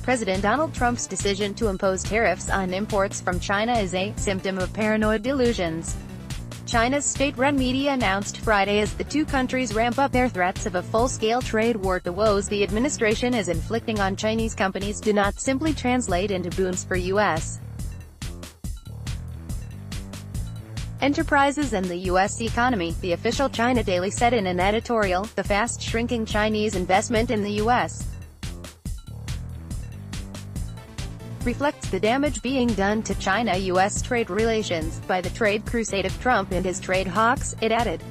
President Donald Trump's decision to impose tariffs on imports from China is a symptom of paranoid delusions. China's state-run media announced Friday as the two countries ramp up their threats of a full-scale trade war. The woes the administration is inflicting on Chinese companies do not simply translate into boons for U.S. enterprises and the U.S. economy, the official China Daily said in an editorial. The fast-shrinking Chinese investment in the U.S. reflects the damage being done to China-U.S. trade relations by the trade crusade of Trump and his trade hawks, it added.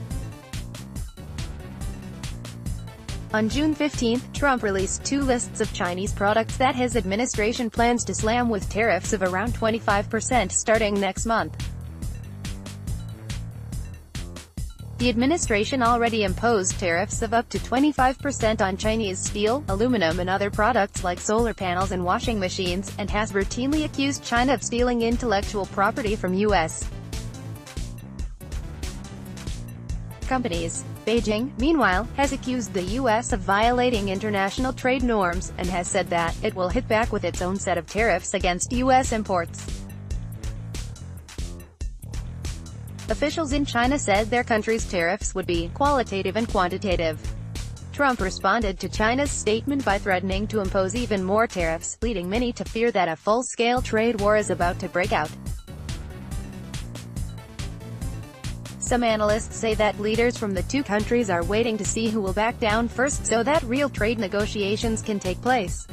On June 15, Trump released two lists of Chinese products that his administration plans to slam with tariffs of around 25% starting next month. The administration already imposed tariffs of up to 25% on Chinese steel, aluminum and other products like solar panels and washing machines, and has routinely accused China of stealing intellectual property from U.S. companies. Beijing, meanwhile, has accused the U.S. of violating international trade norms, and has said that it will hit back with its own set of tariffs against U.S. imports. Officials in China said their country's tariffs would be qualitative and quantitative. Trump responded to China's statement by threatening to impose even more tariffs, leading many to fear that a full-scale trade war is about to break out. Some analysts say that leaders from the two countries are waiting to see who will back down first so that real trade negotiations can take place.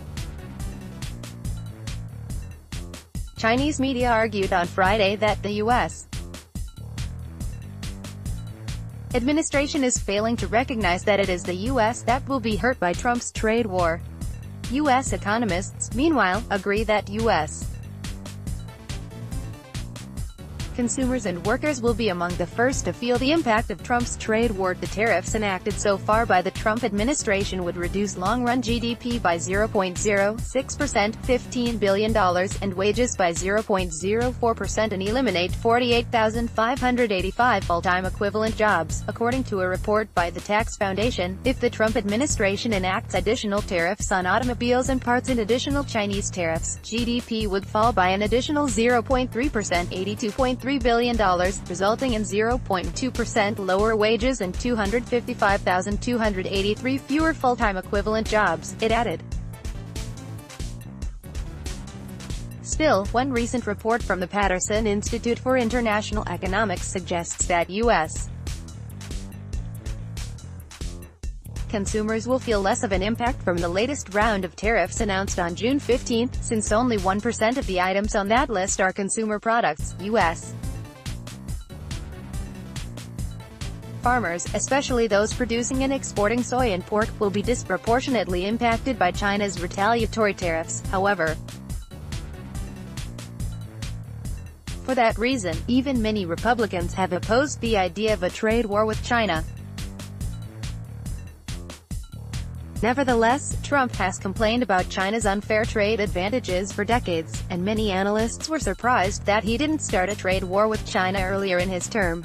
Chinese media argued on Friday that the U.S. administration is failing to recognize that it is the U.S. that will be hurt by Trump's trade war. U.S. economists, meanwhile, agree that U.S. consumers and workers will be among the first to feel the impact of Trump's trade war. The tariffs enacted so far by the Trump administration would reduce long-run GDP by 0.06%, $15 billion, and wages by 0.04% and eliminate 48,585 full-time equivalent jobs, according to a report by the Tax Foundation. If the Trump administration enacts additional tariffs on automobiles and parts and additional Chinese tariffs, GDP would fall by an additional 0.3%, $82.3 billion, resulting in 0.2% lower wages and 255,283 fewer full-time equivalent jobs, it added. Still, one recent report from the Patterson Institute for International Economics suggests that U.S. consumers will feel less of an impact from the latest round of tariffs announced on June 15, since only 1% of the items on that list are consumer products. U.S. farmers, especially those producing and exporting soy and pork, will be disproportionately impacted by China's retaliatory tariffs, however. For that reason, even many Republicans have opposed the idea of a trade war with China. Nevertheless, Trump has complained about China's unfair trade advantages for decades, and many analysts were surprised that he didn't start a trade war with China earlier in his term.